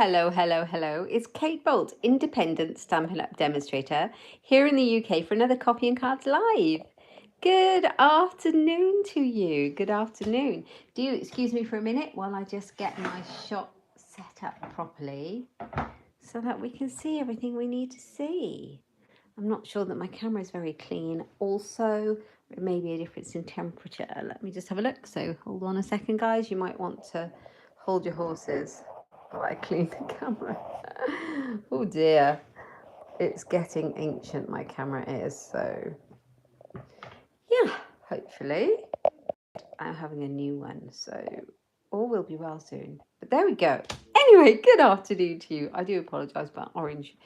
Hello, hello, hello. It's Kate Bolt, independent Stampin' Up demonstrator, here in the UK for another Copy and Cards Live. Good afternoon to you. Good afternoon. Do you excuse me for a minute while I just get my shot set up properly so that we can see everything we need to see. I'm not sure that my camera is very clean. Also, there may be a difference in temperature. Let me just have a look. So hold on a second, guys. You might want to hold your horses while I clean the camera. Oh dear. It's getting ancient, my camera is. So yeah, hopefully I'm having a new one. So all will be well soon. But there we go. Anyway, good afternoon to you. I do apologise about orange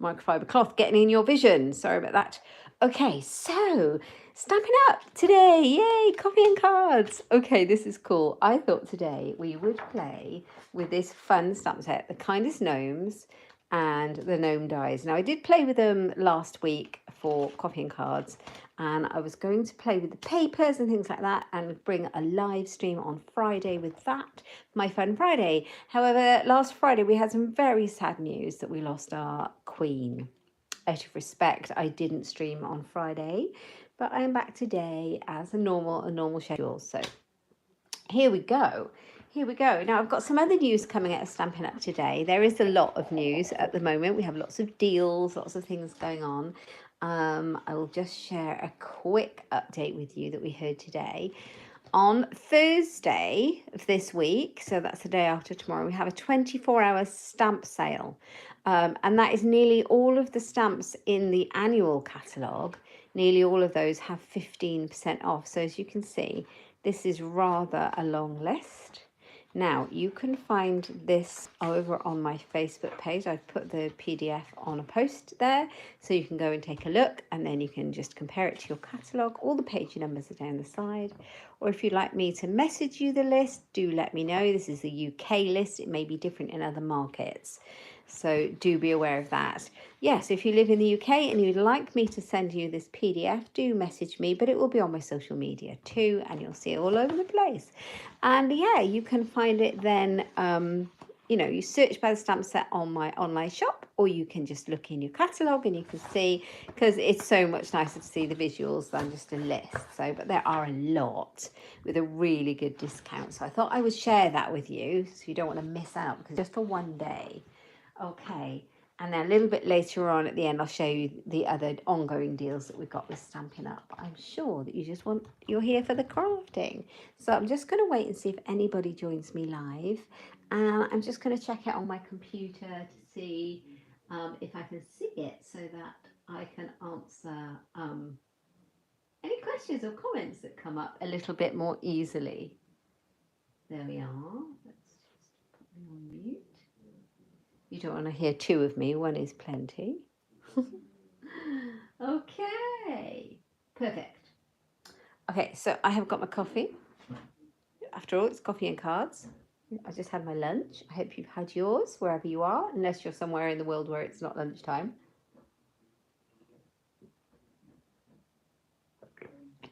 microfiber cloth getting in your vision. Sorry about that. Okay, so Stampin' Up today. Yay, Copy and Cards. Okay, this is cool. I thought today we would play with this fun stamp set, the Kindest Gnomes and the Gnome Dies. Now, I did play with them last week for Copy and Cards, and I was going to play with the papers and things like that and bring a live stream on Friday with that, my Fun Friday. However, last Friday we had some very sad news that we lost our queen. Out of respect, I didn't stream on Friday, but I am back today as a normal schedule. So here we go. Here we go. Now, I've got some other news coming out of Stampin' Up today. There is a lot of news at the moment. We have lots of deals, lots of things going on. I will just share a quick update with you that we heard today. On Thursday of this week, so that's the day after tomorrow, we have a 24-hour stamp sale. And that is nearly all of the stamps in the annual catalogue. Nearly all of those have 15% off. So as you can see, this is rather a long list. Now, you can find this over on my Facebook page. I've put the PDF on a post there, so you can go and take a look, and then you can just compare it to your catalogue. All the page numbers are down the side. Or if you'd like me to message you the list, do let me know. This is the UK list. It may be different in other markets, so do be aware of that. Yes, if you live in the UK and you'd like me to send you this PDF, do message me, but it will be on my social media too, and you'll see it all over the place. And yeah, you can find it then, you search by the stamp set on my online shop, or you can just look in your catalogue and you can see, because it's so much nicer to see the visuals than just a list. So, but there are a lot with a really good discount. So I thought I would share that with you so you don't want to miss out, because just for one day. Okay, and then a little bit later on at the end, I'll show you the other ongoing deals that we've got with Stampin' Up. I'm sure that you're here for the crafting. So I'm just going to wait and see if anybody joins me live. And I'm just going to check it on my computer to see if I can see it so that I can answer any questions or comments that come up a little bit more easily. There we are. Let's just put me on mute. You don't want to hear two of me, one is plenty. Okay, perfect. Okay, so I have got my coffee. After all, it's Coffee and Cards. I just had my lunch. I hope you've had yours wherever you are, unless you're somewhere in the world where it's not lunchtime.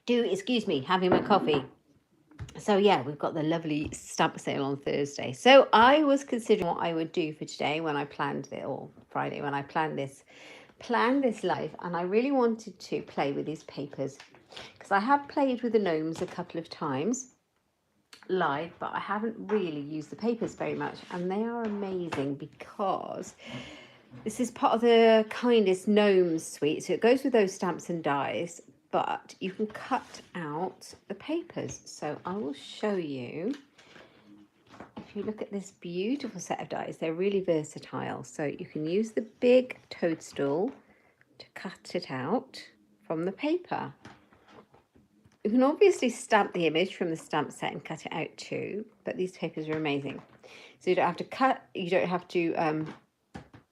Do excuse me, having my coffee. So yeah, we've got the lovely stamp sale on Thursday. So I was considering what I would do for today when I planned it, or Friday when I planned this live, and I really wanted to play with these papers because I have played with the gnomes a couple of times live, but I haven't really used the papers very much, and they are amazing because this is part of the Kindest Gnomes suite, so it goes with those stamps and dies, but you can cut out the papers. So I will show you. If you look at this beautiful set of dies, they're really versatile. So you can use the big toadstool to cut it out from the paper. You can obviously stamp the image from the stamp set and cut it out too, but these papers are amazing. So you don't have to cut, you don't have to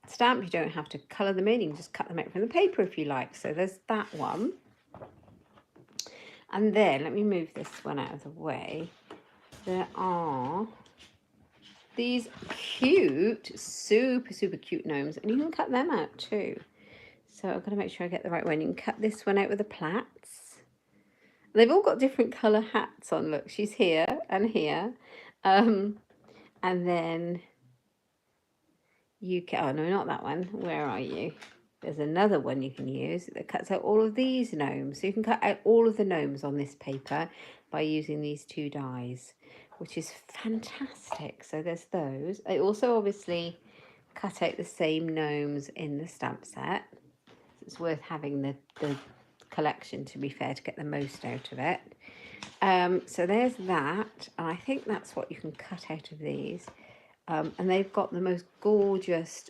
stamp, you don't have to colour them in, you can just cut them out from the paper if you like. So there's that one. And then, let me move this one out of the way. There are these cute, super cute gnomes, and you can cut them out too. So I've got to make sure I get the right one. You can cut this one out with the plaits. They've all got different colour hats on. Look, she's here and here. And then you can, oh no, not that one. Where are you? There's another one you can use that cuts out all of these gnomes. So you can cut out all of the gnomes on this paper by using these two dies, which is fantastic. So there's those. I also obviously cut out the same gnomes in the stamp set. It's worth having the collection, to be fair, to get the most out of it. So there's that. And I think that's what you can cut out of these. And they've got the most gorgeous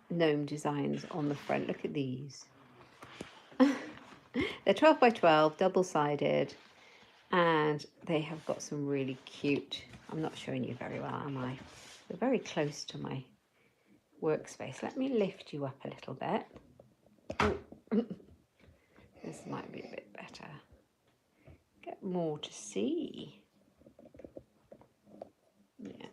gnome designs on the front. Look at these. They're 12 by 12, double-sided, and they have got some really cute, I'm not showing you very well, am I? They're very close to my workspace. Let me lift you up a little bit. Oh. This might be a bit better. Get more to see. Yeah.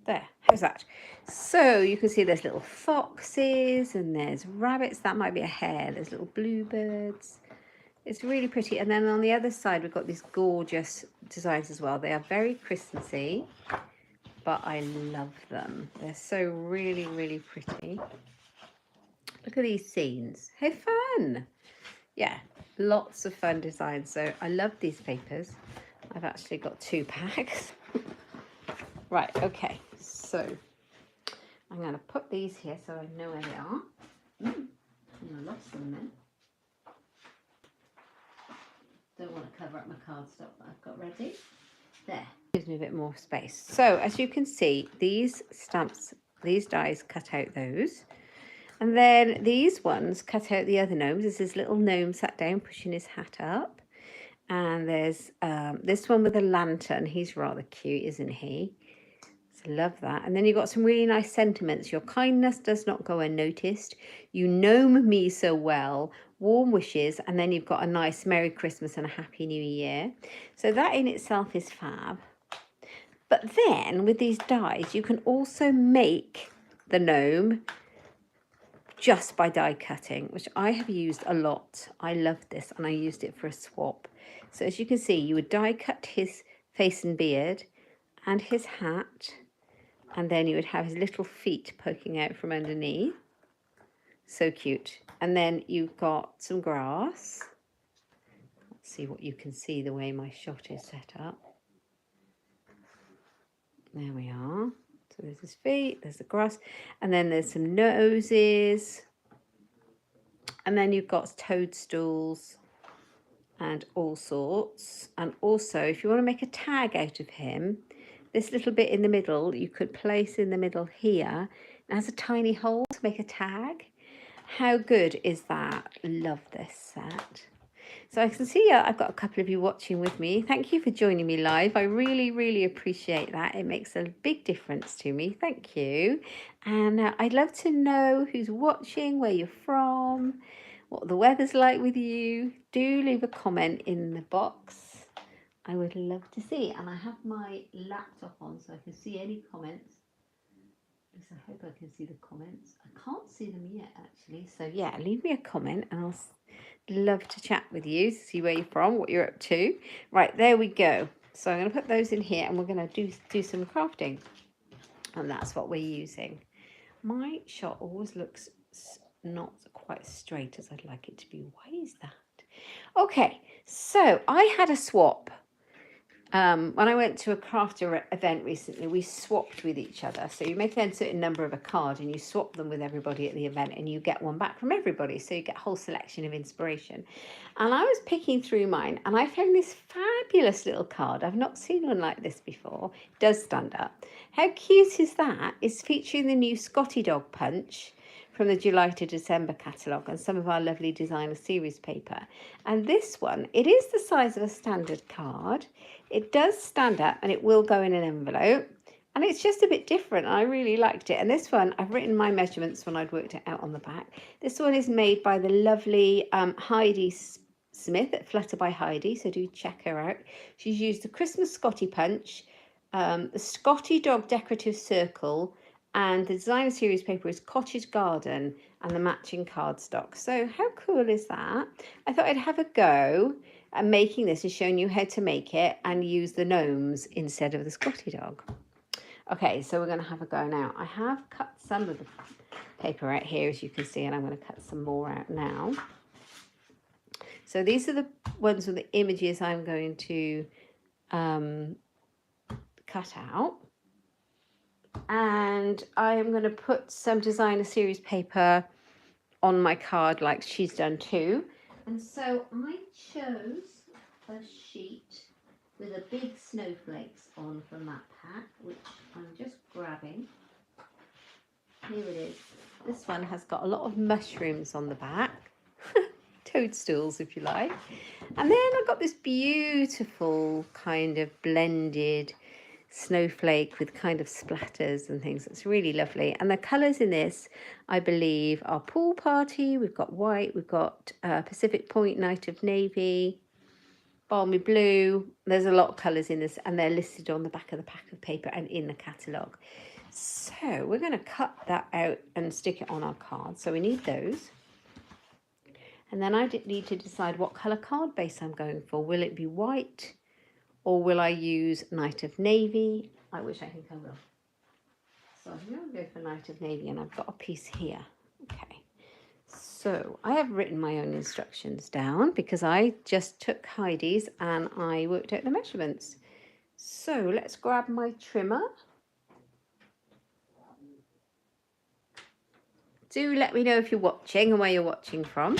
There, how's that? So you can see there's little foxes and there's rabbits. That might be a hare. There's little bluebirds. It's really pretty. And then on the other side, we've got these gorgeous designs as well. They are very Christmassy, but I love them. They're so really, really pretty. Look at these scenes. How fun. Yeah, lots of fun designs. So I love these papers. I've actually got 2 packs. Right, okay. So I'm going to put these here so I know where they are. I lost them then. Don't want to cover up my cardstock that I've got ready. There. Gives me a bit more space. So as you can see, these stamps, these dies cut out those. And then these ones cut out the other gnomes. There's this little gnome sat down pushing his hat up. And there's this one with a lantern. He's rather cute, isn't he? So love that. And then you've got some really nice sentiments. Your kindness does not go unnoticed. You gnome me so well. Warm wishes. And then you've got a nice Merry Christmas and a Happy New Year. So that in itself is fab. But then with these dies, you can also make the gnome just by die cutting, which I have used a lot. I love this, and I used it for a swap. So as you can see, you would die cut his face and beard and his hat, and then you would have his little feet poking out from underneath. So cute. And then you've got some grass. Let's see what you can see the way my shot is set up. There we are. So there's his feet, there's the grass, and then there's some noses. And then you've got toadstools and all sorts. And also, if you want to make a tag out of him, this little bit in the middle, you could place in the middle here. It has a tiny hole to make a tag. How good is that? Love this set. So I can see I've got a couple of you watching with me. Thank you for joining me live. I really, really appreciate that. It makes a big difference to me. Thank you. And I'd love to know who's watching, where you're from, what the weather's like with you. Do leave a comment in the box. I would love to see. And I have my laptop on so I can see any comments. I hope I can see the comments. I can't see them yet, actually. So yeah, leave me a comment and I'll love to chat with you, see where you're from, what you're up to. Right, there we go. So I'm going to put those in here and we're going to do some crafting. And that's what we're using. My shot always looks not quite straight as I'd like it to be. Why is that? Okay, so I had a swap. When I went to a crafter event recently, we swapped with each other. So you make a certain number of a card and you swap them with everybody at the event and you get one back from everybody. So you get a whole selection of inspiration. And I was picking through mine and I found this fabulous little card. I've not seen one like this before. It does stand up. How cute is that? It's featuring the new Scotty Dog Punch from the July to December catalogue and some of our lovely designer series paper. And this one, it is the size of a standard card. It does stand up and it will go in an envelope. And it's just a bit different. I really liked it. And this one, I've written my measurements when I'd worked it out on the back. This one is made by the lovely Heidi Smith at Flutterby Heidi. So do check her out. She's used the Christmas Scotty Punch, the Scotty Dog Decorative Circle, and the designer series paper is Cottage Garden and the matching cardstock. So how cool is that? I thought I'd have a go at making this and showing you how to make it and use the gnomes instead of the Scotty Dog. Okay, so we're going to have a go now. I have cut some of the paper out here, as you can see, and I'm going to cut some more out now. So these are the ones with the images I'm going to cut out. And I am going to put some designer series paper on my card like she's done too. And so I chose a sheet with a big snowflakes on from that pack, which I'm just grabbing. Here it is. This one has got a lot of mushrooms on the back. Toadstools, if you like. And then I've got this beautiful kind of blended snowflake with kind of splatters and things. It's really lovely. And the colours in this, I believe, are Pool Party. We've got white. We've got Pacific Point, Night of Navy, Balmy Blue. There's a lot of colours in this, and they're listed on the back of the pack of paper and in the catalogue. So we're going to cut that out and stick it on our card. So we need those. And then I need to decide what colour card base I'm going for. Will it be white or will I use Night of Navy? I wish I think I will. So I'm going to go for Night of Navy, and I've got a piece here. Okay. So I have written my own instructions down because I just took Heidi's and I worked out the measurements. So let's grab my trimmer. Do let me know if you're watching and where you're watching from.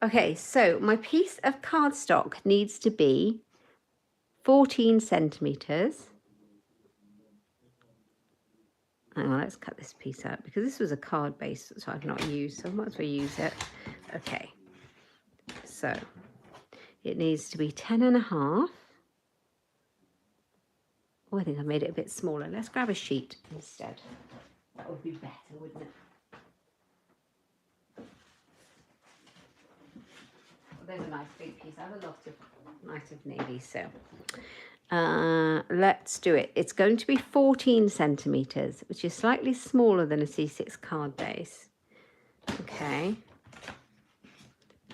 Okay, so my piece of cardstock needs to be 14 centimetres. Hang on, let's cut this piece out because this was a card base that I've not used, so I might as well use it. Okay, so it needs to be 10.5. Oh, I think I made it a bit smaller. Let's grab a sheet instead. That would be better, wouldn't it? There's a nice big piece. I have a lot of Night of Navy, so let's do it. It's going to be 14 centimetres, which is slightly smaller than a C6 card base. Okay.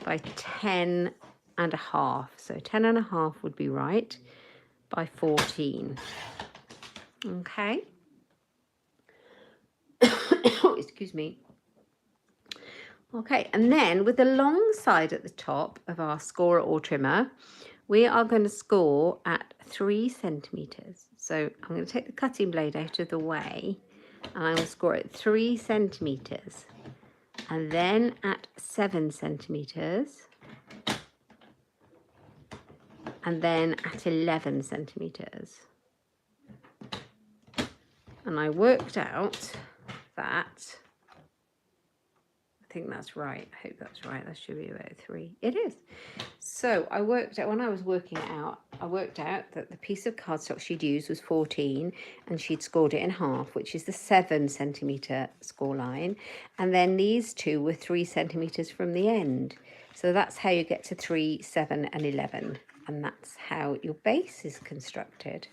By 10.5. So 10.5 would be right. By 14. Okay. Excuse me. Okay, and then with the long side at the top of our scorer or trimmer, we are going to score at 3 centimetres. So I'm going to take the cutting blade out of the way and I'm going to score at 3 centimetres. And then at 7 centimetres. And then at 11 centimetres. And I worked out that... I think that's right. I hope that's right. That should be about 3. It is. So I worked out, when I was working it out, I worked out that the piece of cardstock she'd used was 14 and she'd scored it in half, which is the 7 centimetre score line. And then these two were 3 centimetres from the end. So that's how you get to 3, 7 and 11. And that's how your base is constructed.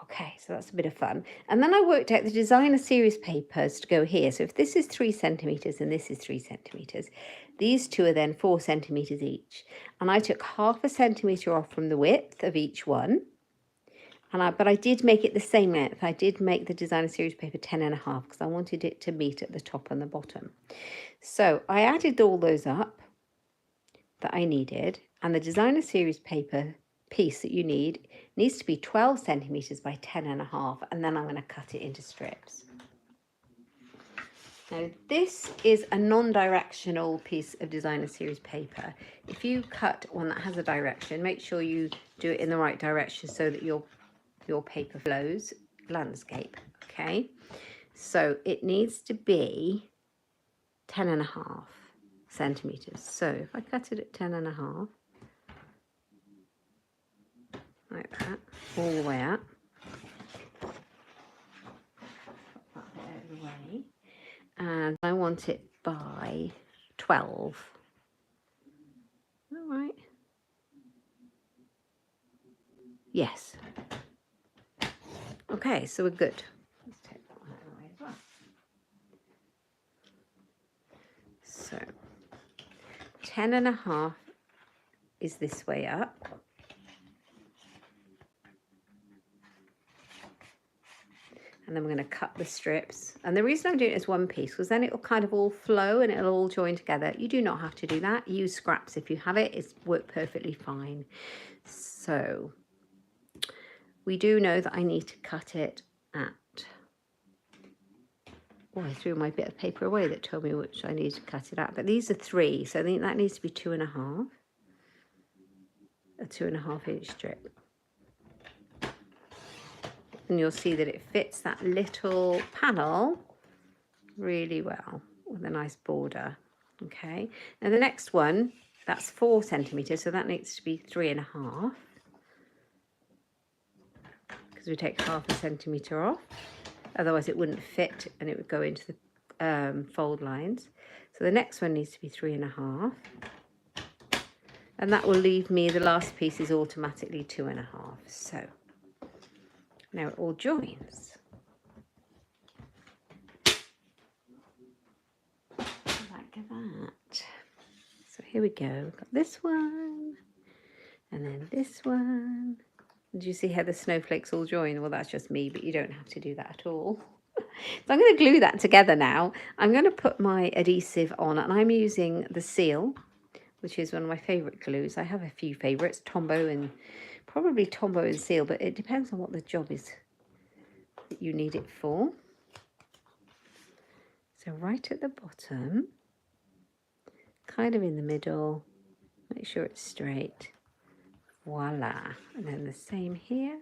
Okay, so that's a bit of fun. And then I worked out the designer series papers to go here. So if this is 3 centimetres and this is 3 centimetres, these two are then 4 centimetres each. And I took 0.5 centimetre off from the width of each one. But I did make it the same length. I did make the designer series paper 10.5 because I wanted it to meet at the top and the bottom. So I added all those up that I needed, and the designer series paper piece that you need needs to be 12 centimetres by 10.5, and then I'm going to cut it into strips. Now this is a non-directional piece of designer series paper. If you cut one that has a direction, make sure you do it in the right direction so that your paper flows landscape. Okay, so it needs to be 10.5 centimetres. So if I cut it at 10.5, like that, all the way up. Put that bit out of the way. And I want it by 12. All right. Yes. Okay, so we're good. Let's take that one out of the way as well. So 10.5 is this way up. And then we're going to cut the strips. And the reason I'm doing it as one piece, because then it will kind of all flow and it'll all join together. You do not have to do that. Use scraps if you have it. It's worked perfectly fine. So we do know that I need to cut it at... Oh, I threw my bit of paper away that told me which I need to cut it at. But these are 3, so I think that needs to be 2.5. A 2.5 inch strip. And you'll see that it fits that little panel really well with a nice border. Okay, now the next one, that's 4 centimeters, so that needs to be 3.5, because we take 0.5 centimeter off, otherwise it wouldn't fit and it would go into the fold lines. So the next one needs to be 3.5, and that will leave me, the last piece is automatically 2.5. So now it all joins. Like that. So here we go. We've got this one, and then this one. Did you see how the snowflakes all join? Well, that's just me, but you don't have to do that at all. So I'm going to glue that together now. I'm going to put my adhesive on, and I'm using the Seal, which is one of my favourite glues. I have a few favourites, Tombow and probably Tombow and Seal, but it depends on what the job is that you need it for. So right at the bottom, kind of in the middle, make sure it's straight. Voila. And then the same here.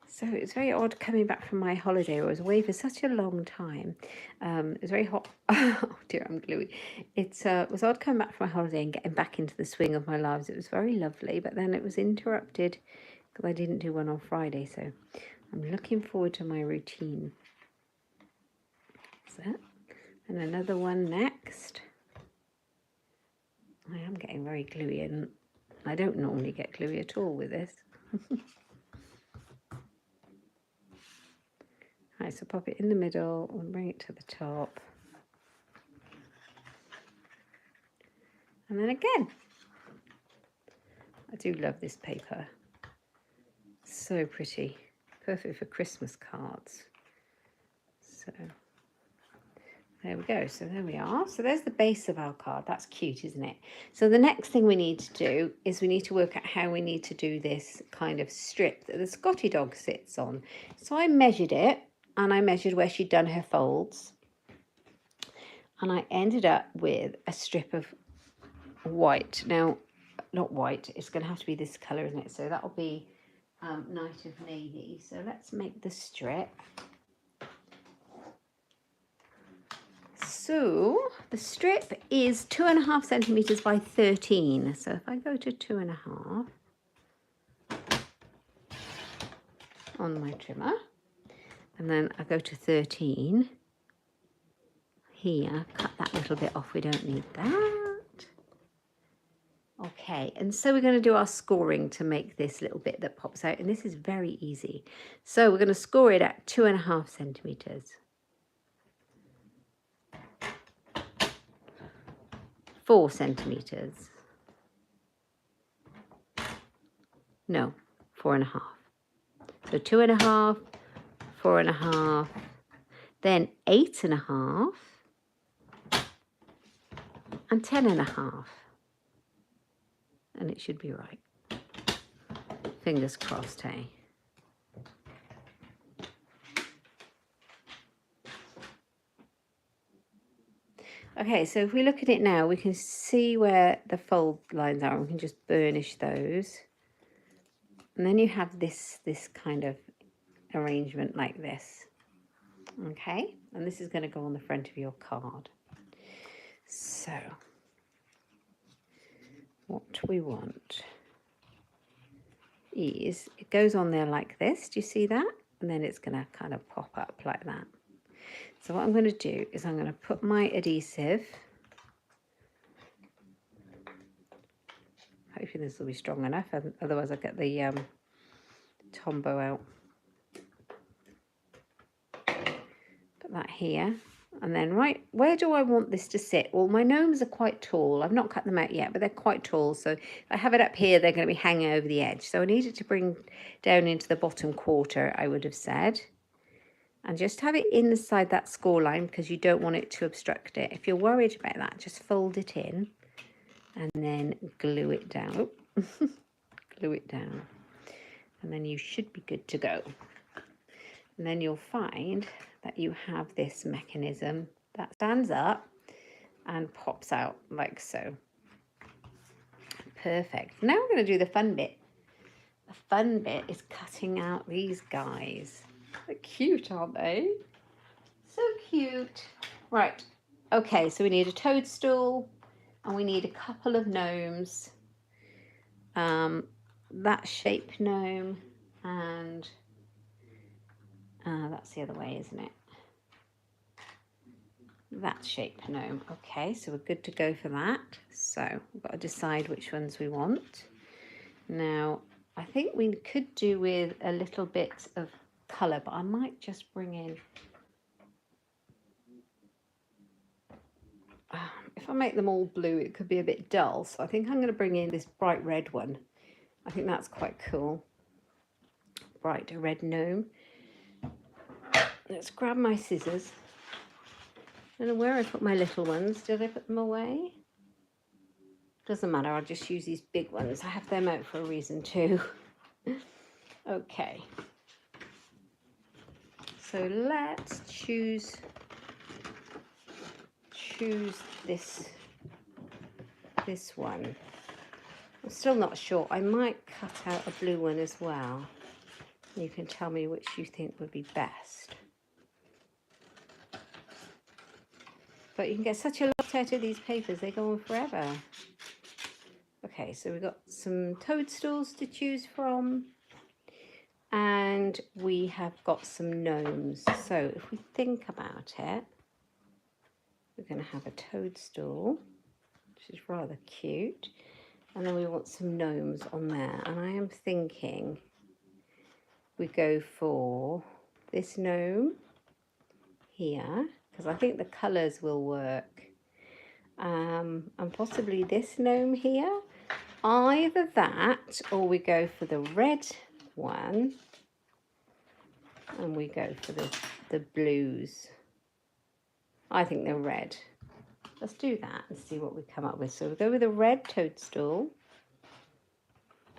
So it's very odd coming back from my holiday. I was away for such a long time. It was very hot. Oh dear, I'm gluey. It was odd coming back from my holiday and getting back into the swing of my lives. It was very lovely, but then it was interrupted because I didn't do one on Friday. So I'm looking forward to my routine. So, and another one next. I am getting very gluey, and I don't normally get gluey at all with this. Right, so pop it in the middle and bring it to the top. And then again. I do love this paper. So pretty. Perfect for Christmas cards. So there we go. So there we are. So there's the base of our card. That's cute, isn't it? So the next thing we need to do is we need to work out how we need to do this kind of strip that the Scotty dog sits on. So I measured it, and I measured where she'd done her folds. And I ended up with a strip of white. Now, not white, it's going to have to be this colour, isn't it? So that will be Night of Navy. So let's make the strip. So the strip is 2.5 centimetres by 13. So if I go to 2.5 on my trimmer, and then I go to 13 here, cut that little bit off, we don't need that. Okay, and so we're going to do our scoring to make this little bit that pops out, and this is very easy. So we're going to score it at 2.5 centimetres. 4 centimetres. No, 4.5. So 2.5, 4.5, then 8.5, and 10.5. And it should be right. Fingers crossed, hey? Okay, so if we look at it now, we can see where the fold lines are, and we can just burnish those. And then you have this kind of arrangement like this. Okay, and this is going to go on the front of your card. So what we want is, it goes on there like this, do you see that? And then it's going to kind of pop up like that. So what I'm going to do is I'm going to put my adhesive, hopefully this will be strong enough, otherwise I'll get the Tombow out. Put that here, And then, right, where do I want this to sit? Well, my gnomes are quite tall. I've not cut them out yet, but they're quite tall. So if I have it up here, they're going to be hanging over the edge. So I needed to bring down into the bottom quarter, I would have said. And just have it inside that score line because you don't want it to obstruct it. If you're worried about that, just fold it in and then glue it down. Glue it down. And then you should be good to go. And then you'll find that you have this mechanism that stands up and pops out like so. Perfect. Now we're going to do the fun bit. The fun bit is cutting out these guys. They're cute, aren't they? So cute. Right. Okay, so we need a toadstool and we need a couple of gnomes. That shape gnome and that's the other way, isn't it? That shape gnome. Okay, so we're good to go for that. So we've got to decide which ones we want. Now, I think we could do with a little bit of colour, but I might just bring in... if I make them all blue, it could be a bit dull. So I think I'm going to bring in this bright red one. I think that's quite cool. Bright red gnome. Let's grab my scissors. I don't know where I put my little ones. Did I put them away? Doesn't matter, I'll just use these big ones. I have them out for a reason too. Okay. So let's choose this one. I'm still not sure. I might cut out a blue one as well. You can tell me which you think would be best. But you can get such a lot out of these papers, they go on forever. Okay, so we've got some toadstools to choose from. And we have got some gnomes. So if we think about it, we're going to have a toadstool, which is rather cute. And then we want some gnomes on there. And I am thinking we go for this gnome here, because I think the colours will work. And possibly this gnome here. Either that, or we go for the red one. And we go for the blues. I think they're red. Let's do that and see what we come up with. So we'll go with a red toadstool.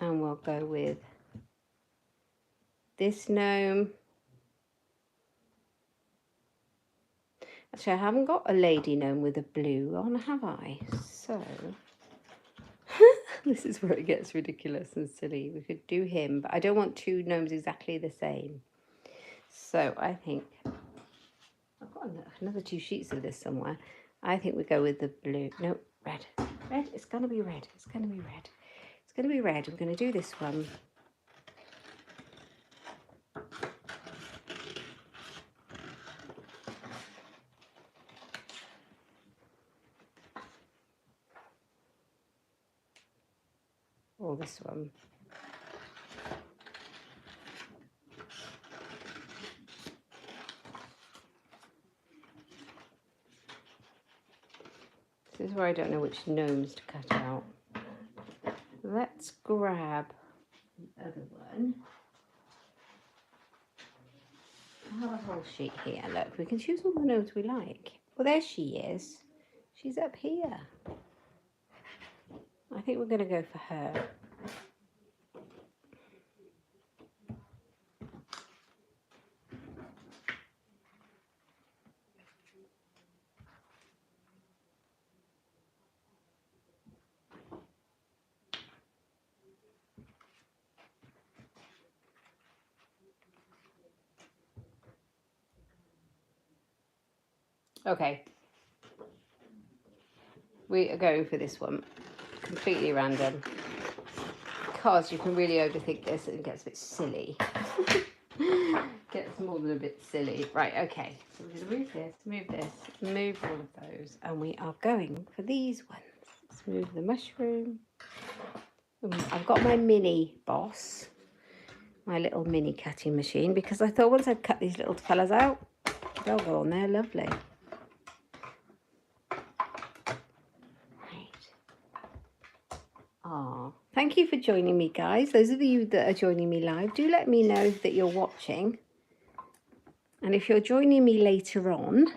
And we'll go with this gnome. Actually, I haven't got a lady gnome with a blue on, have I? So, this is where it gets ridiculous and silly. We could do him, but I don't want two gnomes exactly the same. So I think, I've got another 2 sheets of this somewhere. I think we go with the blue. No, red. Red, it's going to be red. It's going to be red. It's going to be red. We're going to do this one. Or this one. This is where I don't know which gnomes to cut out. Let's grab the other one. I have a whole sheet here. Look, we can choose all the gnomes we like. Well, there she is. She's up here. I think we're going to go for her. Okay. We are going for this one. Completely random. Because you can really overthink this and it gets a bit silly. Gets more than a bit silly. Right, okay. So we're going to move this, move all of those. And we are going for these ones. Let's move the mushroom. I've got my mini boss. My little mini cutting machine. Because I thought once I'd cut these little fellas out, they'll go on there lovely. Thank you for joining me, guys. Those of you that are joining me live, do let me know that you're watching. And if you're joining me later on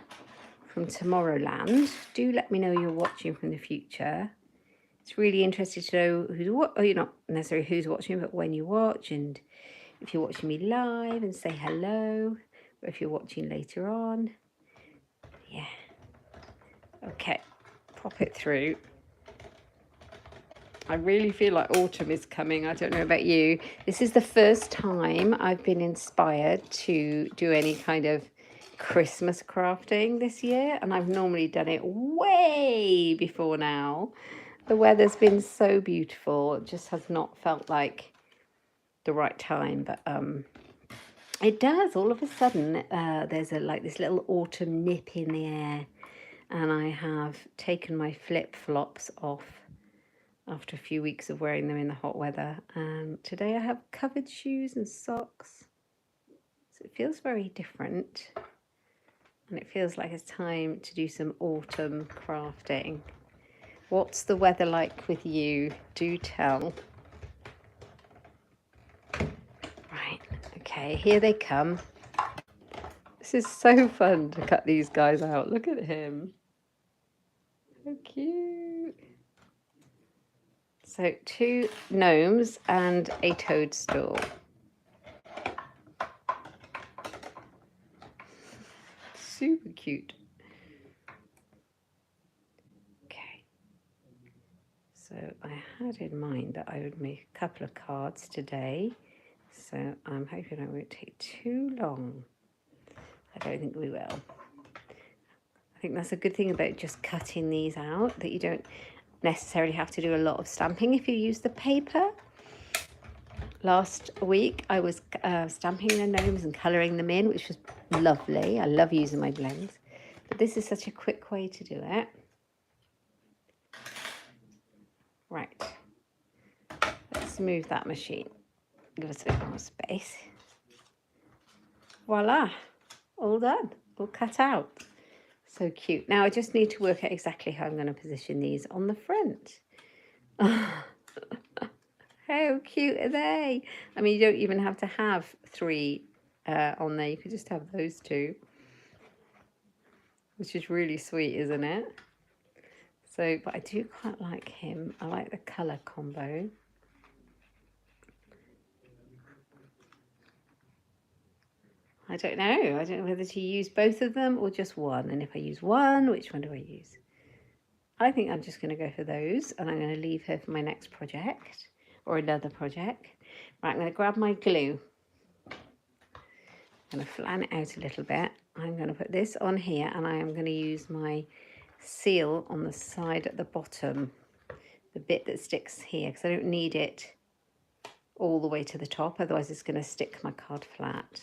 from Tomorrowland, do let me know you're watching from the future. It's really interesting to know who's what. Oh, you're not necessarily who's watching, but when you watch, and if you're watching me live, and say hello. Or if you're watching later on, yeah. Okay, pop it through. I really feel like autumn is coming. I don't know about you. This is the first time I've been inspired to do any kind of Christmas crafting this year, and I've normally done it way before now. The weather's been so beautiful. It just has not felt like the right time, but it does. All of a sudden, there's like this little autumn nip in the air, and I have taken my flip-flops off after a few weeks of wearing them in the hot weather. And today I have covered shoes and socks. So it feels very different. And it feels like it's time to do some autumn crafting. What's the weather like with you? Do tell. Right, okay, here they come. This is so fun to cut these guys out. Look at him. So cute. So 2 gnomes and a toadstool. Super cute. Okay. So I had in mind that I would make a couple of cards today. So I'm hoping I won't take too long. I don't think we will. I think that's a good thing about just cutting these out, that you don't necessarily have to do a lot of stamping if you use the paper. Last week I was stamping the gnomes and colouring them in, which was lovely. I love using my blends. But this is such a quick way to do it. Right. Let's move that machine. Give us a bit more space. Voila. All done. All cut out. So cute. Now I just need to work out exactly how I'm going to position these on the front. How cute are they? I mean, you don't even have to have 3 on there. You could just have those 2, which is really sweet, isn't it? So, but I do quite like him. I like the colour combo. I don't know. I don't know whether to use both of them or just one. And if I use one, which one do I use? I think I'm just going to go for those, and I'm going to leave her for my next project or another project. Right, I'm going to grab my glue. I'm going to flatten it out a little bit. I'm going to put this on here, and I am going to use my seal on the side at the bottom, the bit that sticks here, because I don't need it all the way to the top, otherwise it's going to stick my card flat.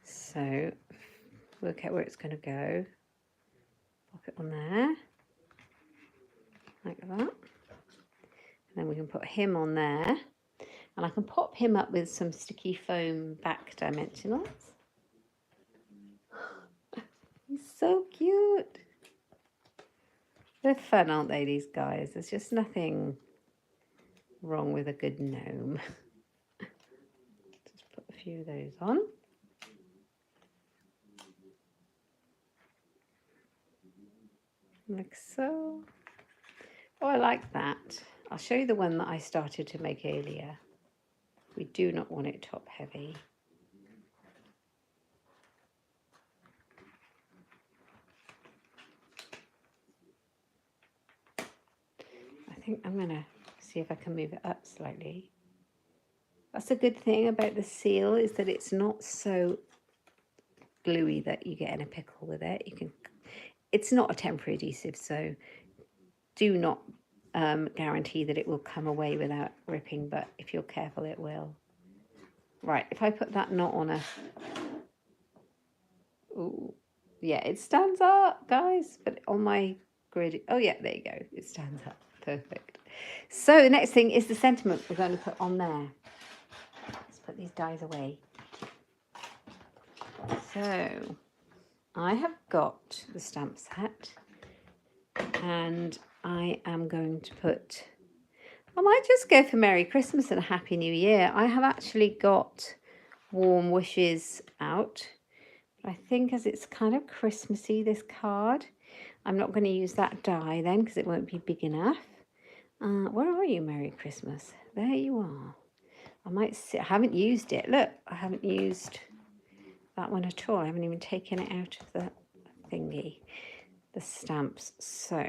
So work out where it's going to go. Pop it on there, like that. And then we can put him on there. And I can pop him up with some sticky foam back dimensionals. He's so cute. They're fun, aren't they, these guys? There's just nothing wrong with a good gnome. Just put a few of those on. Like so. Oh, I like that. I'll show you the one that I started to make earlier. We do not want it top heavy. I think I'm going to see if I can move it up slightly. That's a good thing about the seal, is that it's not so gluey that you get in a pickle with it. You can. It's not a temporary adhesive, so do not guarantee that it will come away without ripping, but if you're careful, it will. Right, if I put that knot on a... Ooh, yeah, it stands up, guys, but on my grid... Oh, yeah, there you go. It stands up. Perfect. So the next thing is the sentiment we're going to put on there. Let's put these dies away. So I have got the stamp set, and I am going to put I might just go for Merry Christmas and a Happy New Year. I have actually got warm wishes out. I think as it's kind of Christmassy, this card, I'm not going to use that die then because it won't be big enough. Where are you, Merry Christmas? There you are. I might see, I haven't used it. Look, I haven't used that one at all. I haven't even taken it out of the thingy, the stamps. So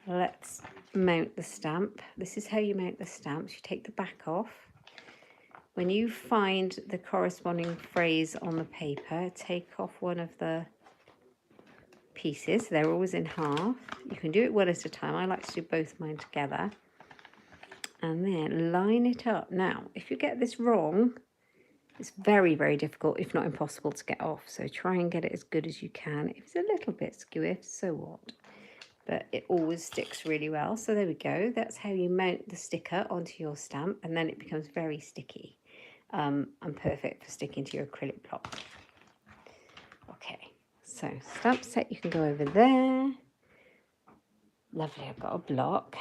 let's mount the stamp. This is how you mount the stamps. You take the back off. When you find the corresponding phrase on the paper, take off one of the pieces. They're always in half. You can do it one at a time. I like to do both mine together. And then line it up. Now, if you get this wrong, it's very, very difficult, if not impossible, to get off. So try and get it as good as you can. If it's a little bit skewy, so what? But it always sticks really well. So there we go. That's how you mount the sticker onto your stamp, and then it becomes very sticky and perfect for sticking to your acrylic block. Okay, so stamp set, you can go over there. Lovely, I've got a block.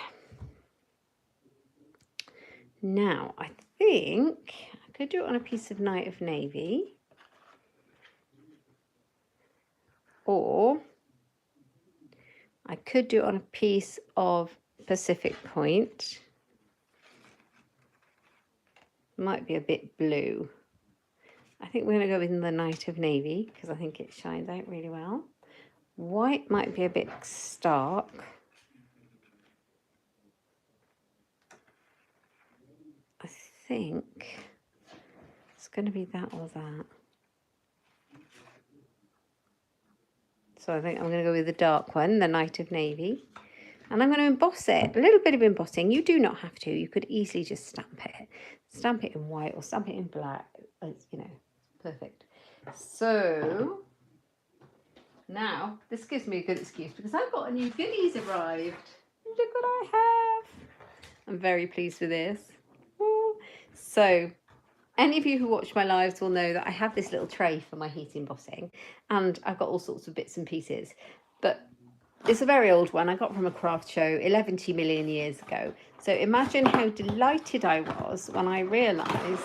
Now, I think I could do it on a piece of Night of Navy, or I could do it on a piece of Pacific Point. Might be a bit blue. I think we're going to go with the Night of Navy because I think it shines out really well. White might be a bit stark. I think it's going to be that or that. So I think I'm going to go with the dark one, the Night of Navy. And I'm going to emboss it. A little bit of embossing. You do not have to. You could easily just stamp it. Stamp it in white or stamp it in black. It's, you know, perfect. So now this gives me a good excuse because I've got a new goodies arrived. Look what I have. I'm very pleased with this. So any of you who watch my lives will know that I have this little tray for my heat embossing, and I've got all sorts of bits and pieces. But it's a very old one I got from a craft show 11 million years ago. So imagine how delighted I was when I realised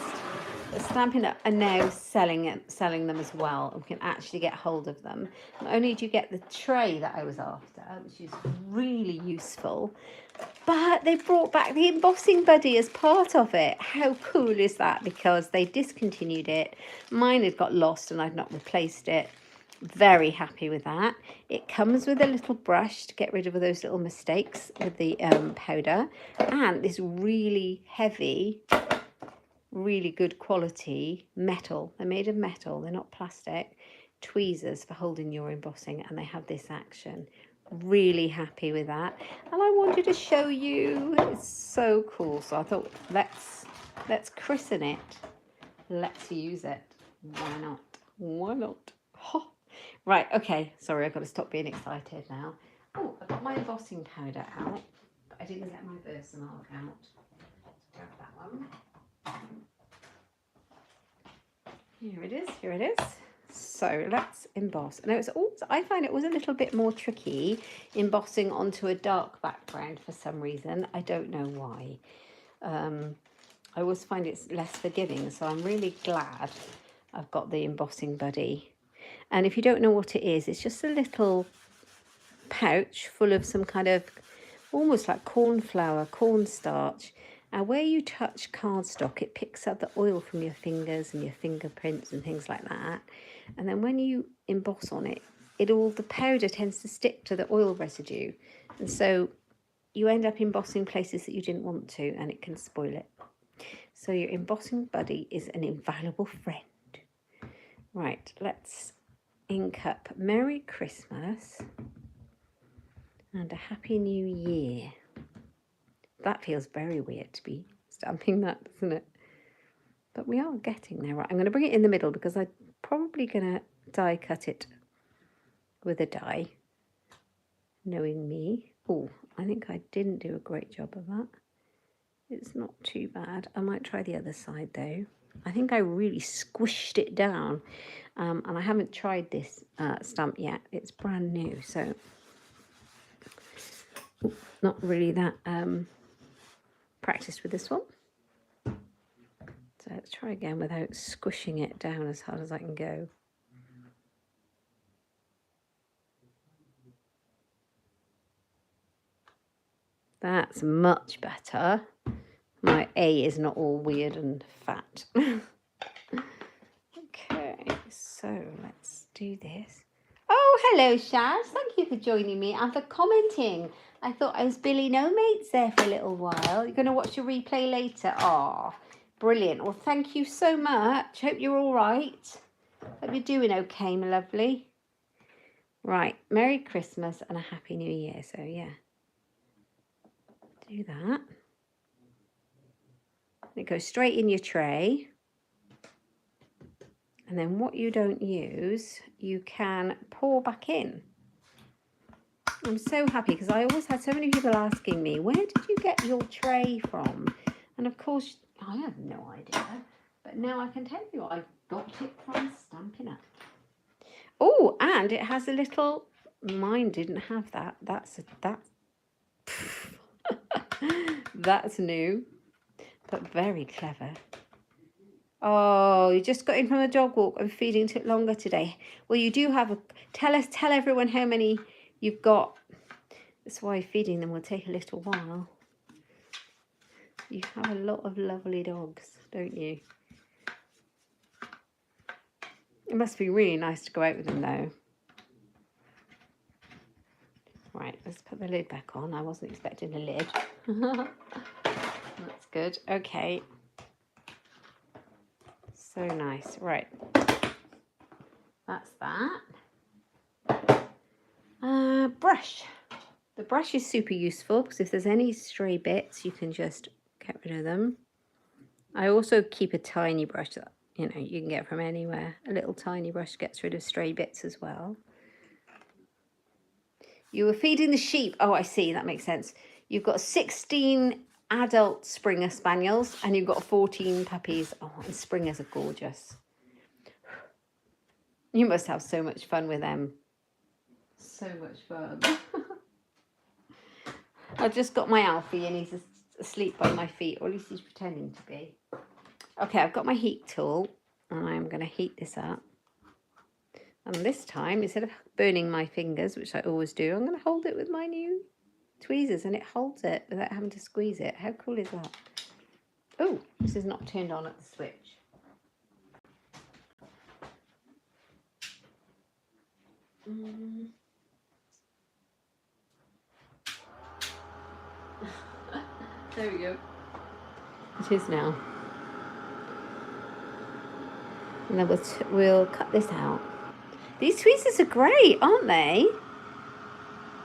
that Stampin' Up are now selling them as well, and we can actually get hold of them. Not only do you get the tray that I was after, which is really useful, but they brought back the embossing buddy as part of it. How cool is that? Because they discontinued it. Mine had got lost and I'd not replaced it. Very happy with that. It comes with a little brush to get rid of those little mistakes with the powder, and this really heavy, really good quality metal. They're made of metal, they're not plastic. Tweezers for holding your embossing, and they have this action. Really happy with that, and I wanted to show you. It's so cool. So I thought let's christen it. Let's use it. Why not? Why not? Oh. Right, okay, sorry, I've got to stop being excited now. Oh, I got my embossing powder out, but I didn't get my Versamark out. Grab that one. Here it is, here it is. So let's emboss. Now it's also, I find it was a little bit more tricky embossing onto a dark background for some reason. I don't know why. I always find it's less forgiving, so I'm really glad I've got the embossing buddy. And if you don't know what it is, it's just a little pouch full of some kind of almost like cornstarch. And where you touch cardstock, it picks up the oil from your fingers and your fingerprints and things like that. And then when you emboss on it, the powder tends to stick to the oil residue. And so you end up embossing places that you didn't want to, and it can spoil it. So your embossing buddy is an invaluable friend. Right, let's ink up Merry Christmas and a Happy New Year. That feels very weird to be stamping that, doesn't it? But we are getting there. Right, I'm going to bring it in the middle because I'm probably going to die cut it with a die, knowing me. Oh, I think I didn't do a great job of that. It's not too bad. I might try the other side though. I think I really squished it down, and I haven't tried this stamp yet. It's brand new, so not really that practiced with this one. So let's try again without squishing it down as hard as I can go. That's much better. My A is not all weird and fat. Okay, so let's do this. Oh, hello, Shaz. Thank you for joining me and for commenting. I thought I was Billy No Mates there for a little while. You're going to watch a replay later? Oh, brilliant. Well, thank you so much. Hope you're all right. Hope you're doing okay, my lovely. Right, Merry Christmas and a Happy New Year. So, yeah. Do that. It goes straight in your tray. And then what you don't use, you can pour back in. I'm so happy because I always had so many people asking me, where did you get your tray from? And of course, I have no idea. But now I can tell you, I got it from Stampin' Up. Oh, and it has a little, mine didn't have that. That's new, but very clever. Oh, you just got in from a dog walk and feeding took longer today. Well, you do have tell everyone how many you've got. That's why feeding them will take a little while. You have a lot of lovely dogs, don't you? It must be really nice to go out with them though. Right, let's put the lid back on. I wasn't expecting a lid. That's good. Okay. So nice. Right. That's that. Brush. The brush is super useful because if there's any stray bits, you can just get rid of them. I also keep a tiny brush that, you know, you can get from anywhere. A little tiny brush gets rid of stray bits as well. You were feeding the sheep. Oh, I see. That makes sense. You've got 16 adult Springer Spaniels and you've got 14 puppies. Oh, and Springers are gorgeous. You must have so much fun with them. So much fun. I've just got my Alfie and he's asleep by my feet, or at least he's pretending to be. Okay, I've got my heat tool and I'm going to heat this up. And this time, instead of burning my fingers, which I always do, I'm going to hold it with my new tweezers and it holds it without having to squeeze it. How cool is that? Oh, this is not turned on at the switch. There we go. It is now. And then we'll cut this out. These tweezers are great, aren't they?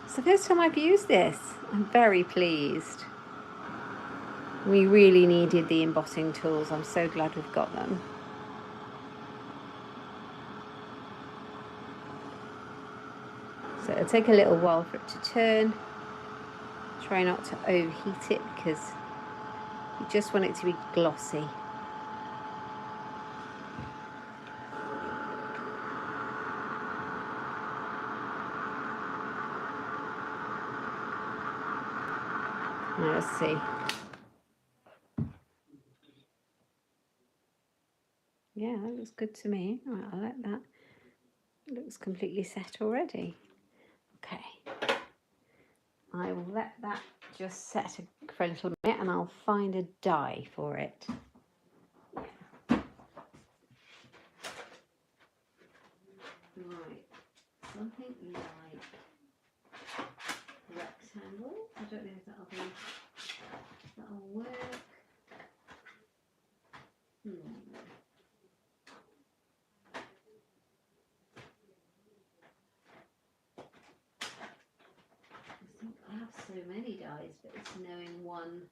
It's the first time I've used this. I'm very pleased. We really needed the embossing tools. I'm so glad we've got them. So it'll take a little while for it to turn. Try not to overheat it because you just want it to be glossy. Now let's see. Yeah, that looks good to me. All right, I like that. It looks completely set already. Okay. I will let that just set for a little bit and I'll find a die for it. Right, something like rectangle. I don't know if that'll work. I have so many dies, but it's knowing one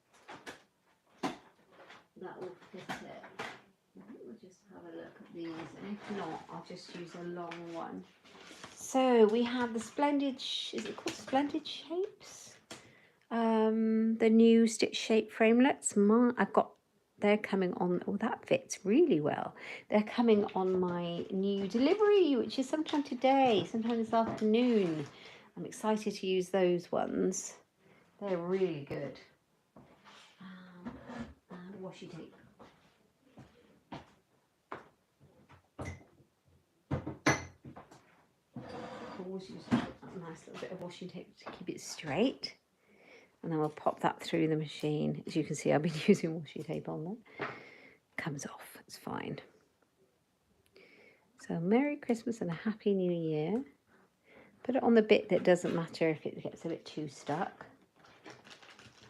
that will fit it. I think we'll just have a look at these, and if not, I'll just use a long one. So we have the Splendid, is it called Splendid Shapes? The new stitch shape framelets. They're coming on, oh that fits really well. They're coming on my new delivery, which is sometime today, sometime this afternoon. I'm excited to use those ones. They're really good. washi tape. Always use a nice little bit of washi tape to keep it straight. And then we'll pop that through the machine. As you can see, I've been using washi tape on there. Comes off, it's fine. So Merry Christmas and a Happy New Year. Put it on the bit that doesn't matter if it gets a bit too stuck.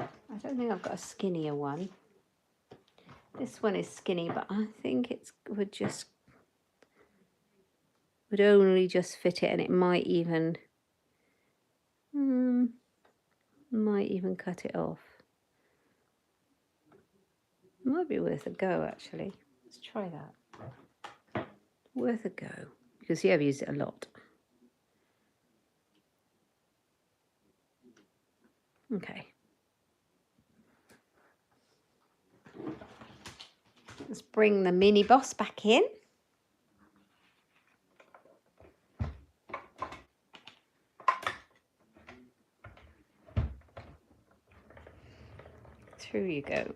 I don't think I've got a skinnier one. This one is skinny, but I think it would only just fit it, and it might even cut it off. Might be worth a go, actually. Let's try that. Worth a go. You can see I've used it a lot. Okay. Let's bring the mini boss back in. Through you go.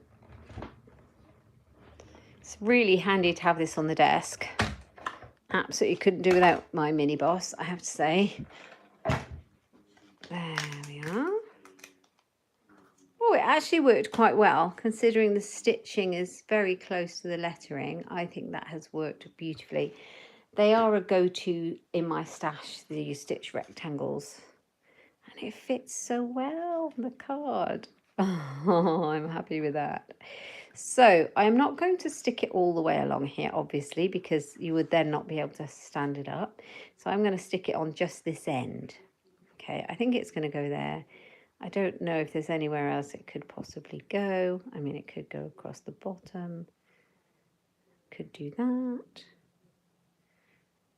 It's really handy to have this on the desk. Absolutely couldn't do without my mini boss, I have to say. There we are. Oh, it actually worked quite well, considering the stitching is very close to the lettering. I think that has worked beautifully. They are a go-to in my stash, these stitch rectangles. And it fits so well on the card. Oh, I'm happy with that. So I'm not going to stick it all the way along here, obviously, because you would then not be able to stand it up. So I'm going to stick it on just this end. Okay, I think it's going to go there. I don't know if there's anywhere else it could possibly go. I mean, it could go across the bottom. Could do that.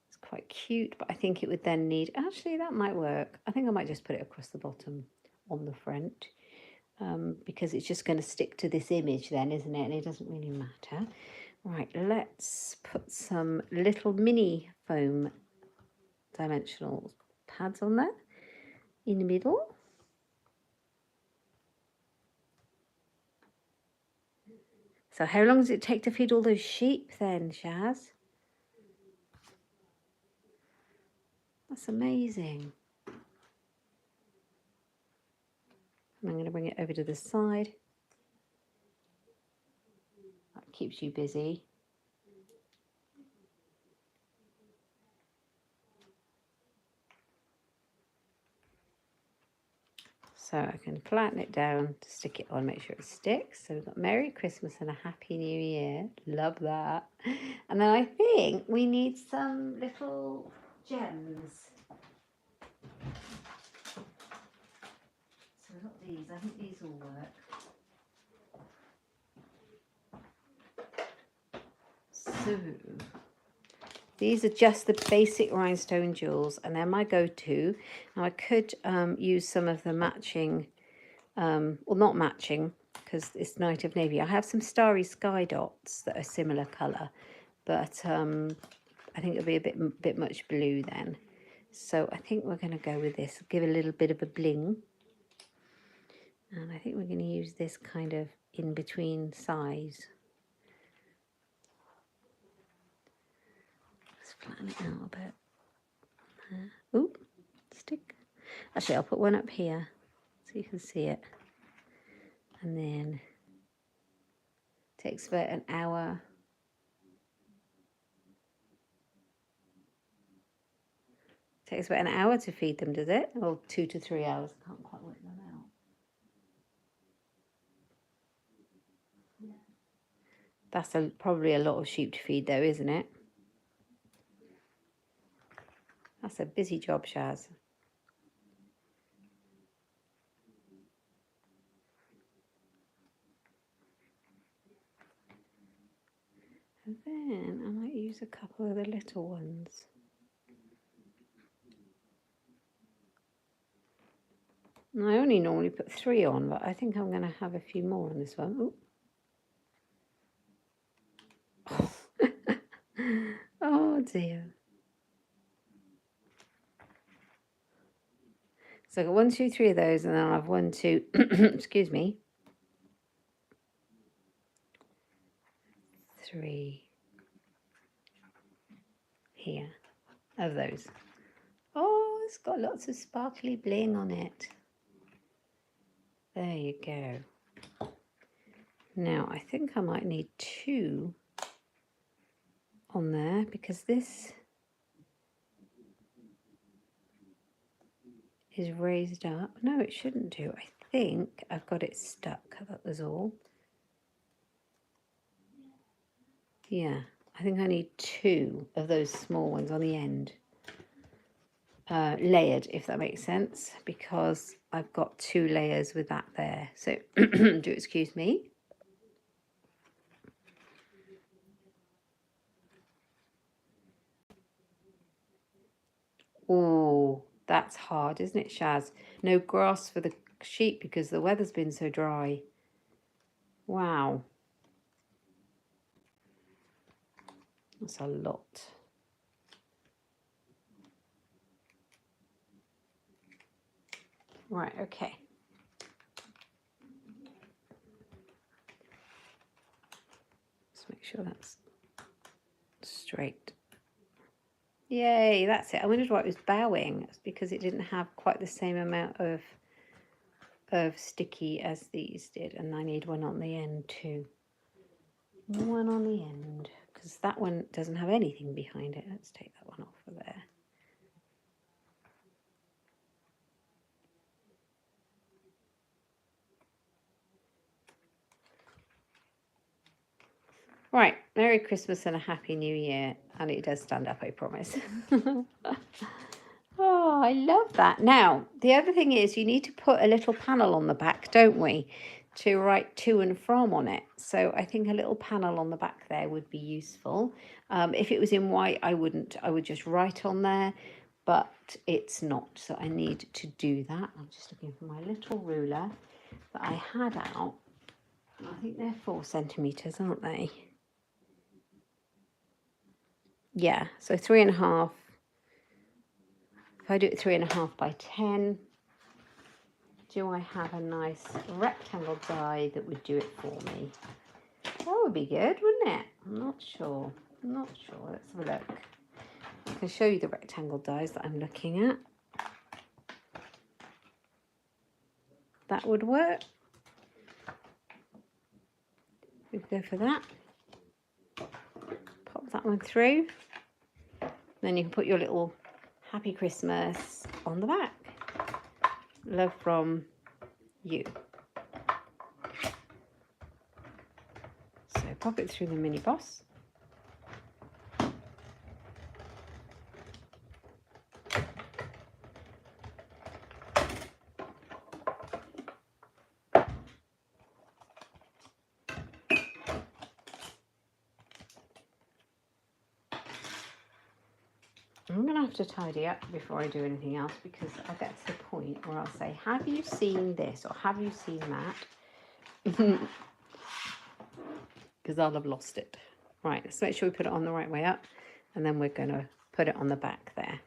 It's quite cute, but I think it would then need... Actually, that might work. I think I might just put it across the bottom on the front. Because it's just going to stick to this image then, isn't it? And it doesn't really matter. Right, let's put some little mini foam dimensional pads on there in the middle. So how long does it take to feed all those sheep then, Shaz? That's amazing. And I'm going to bring it over to the side. That keeps you busy. So I can flatten it down to stick it on, make sure it sticks. So we've got Merry Christmas and a Happy New Year. Love that. And then I think we need some little gems. So we've got these. I think these will work. So these are just the basic rhinestone jewels, and they're my go-to. Now I could use some of the matching, well, not matching, because it's Night of Navy. I have some Starry Sky dots that are similar colour, but I think it'll be a bit much blue then. So I think we're going to go with this, give a little bit of a bling. And I think we're going to use this kind of in-between size. Let's flatten it out a bit. Ooh, stick. Actually, I'll put one up here so you can see it. And then it takes about an hour. It takes about an hour to feed them, does it? Or 2 to 3 hours. I can't quite work them out. That's probably a lot of sheep to feed though, isn't it? That's a busy job, Shaz. And then I might use a couple of the little ones. And I only normally put 3 on, but I think I'm going to have a few more on this one. Oh dear. So I got 1, 2, 3 of those, and then I'll have 1, 2, excuse me. 3 here of those. Oh, it's got lots of sparkly bling on it. There you go. Now I think I might need 2 on there because this is raised up. No, it shouldn't do. I think I've got it stuck. That was all. Yeah, I think I need 2 of those small ones on the end. Layered, if that makes sense, because I've got 2 layers with that there. So do excuse me. Oh, that's hard, isn't it, Shaz? No grass for the sheep because the weather's been so dry. Wow. That's a lot. Right, okay. Let's make sure that's straight. Yay, that's it. I wondered why it was bowing. It's because it didn't have quite the same amount of sticky as these did, and I need one on the end too. One on the end, because that one doesn't have anything behind it. Let's take that one off of there. Right, Merry Christmas and a Happy New Year. And it does stand up, I promise. Oh, I love that. Now, the other thing is you need to put a little panel on the back, don't we, to write to and from on it. So I think a little panel on the back there would be useful. If it was in white, I wouldn't. I would just write on there, but it's not. So I need to do that. I'm just looking for my little ruler that I had out. I think they're 4 centimetres, aren't they? Yeah, so 3.5. If I do it 3.5 by 10, do I have a nice rectangle die that would do it for me? That would be good, wouldn't it? I'm not sure. I'm not sure. Let's have a look. I can show you the rectangle dies that I'm looking at. That would work. We go for that. Pop that one through. Then you can put your little Happy Christmas on the back. Love from you. So pop it through the mini boss. I'm going to have to tidy up before I do anything else because I'll get to the point where I'll say, have you seen this or have you seen that? Because I'll have lost it. Right, let's make sure we put it on the right way up and then we're going to put it on the back there.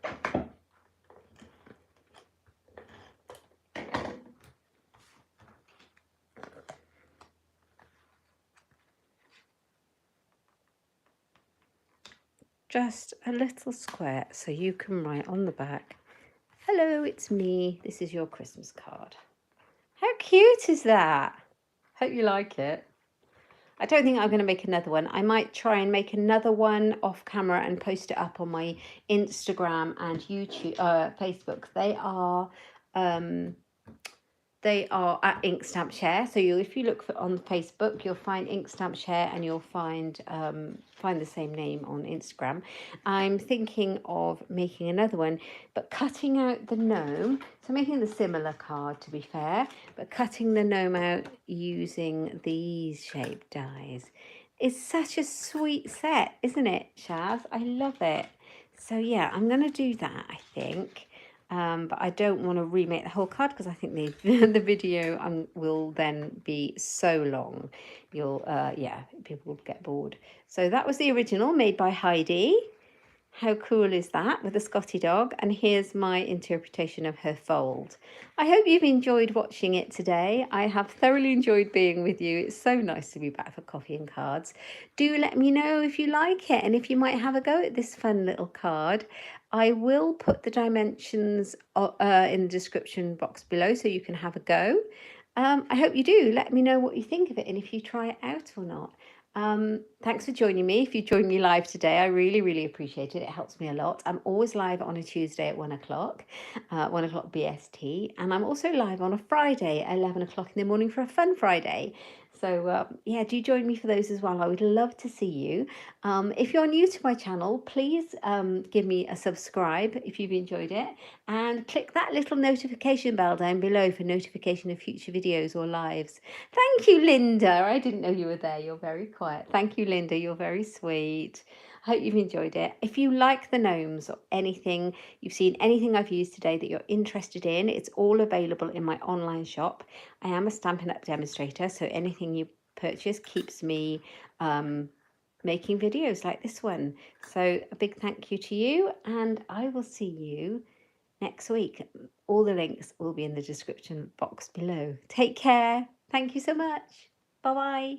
Just a little square so you can write on the back, hello, it's me, this is your Christmas card. How cute is that? Hope you like it. I don't think I'm going to make another one. I might try and make another one off camera and post it up on my Instagram and YouTube, Facebook. They are at Inkstampshare. So if you look on Facebook, you'll find Inkstampshare and you'll find the same name on Instagram. I'm thinking of making another one, but cutting out the gnome. So making the similar card, to be fair, but cutting the gnome out using these shaped dies. It's such a sweet set, isn't it, Shaz? I love it. So yeah, I'm going to do that, I think. But I don't want to remake the whole card because I think the video will then be so long. People will get bored. So that was the original made by Heidi. How cool is that with a Scotty dog? And here's my interpretation of her fold. I hope you've enjoyed watching it today. I have thoroughly enjoyed being with you. It's so nice to be back for Coffee and Cards. Do let me know if you like it and if you might have a go at this fun little card. I will put the dimensions in the description box below so you can have a go. I hope you do. Let me know what you think of it and if you try it out or not. Thanks for joining me. If you joined me live today, I really appreciate it. It helps me a lot. I'm always live on a Tuesday at 1 o'clock, 1 o'clock BST. And I'm also live on a Friday at 11 o'clock in the morning for a fun Friday. So yeah, do join me for those as well. I would love to see you. If you're new to my channel, please give me a subscribe if you've enjoyed it. And click that little notification bell down below for notification of future videos or lives. Thank you, Linda. I didn't know you were there. You're very quiet. Thank you, Linda. You're very sweet. I hope you've enjoyed it. If you like the gnomes or anything, you've seen anything I've used today that you're interested in, it's all available in my online shop. I am a Stampin' Up demonstrator, so anything you purchase keeps me making videos like this one. So a big thank you to you, and I will see you next week. All the links will be in the description box below. Take care. Thank you so much. Bye bye.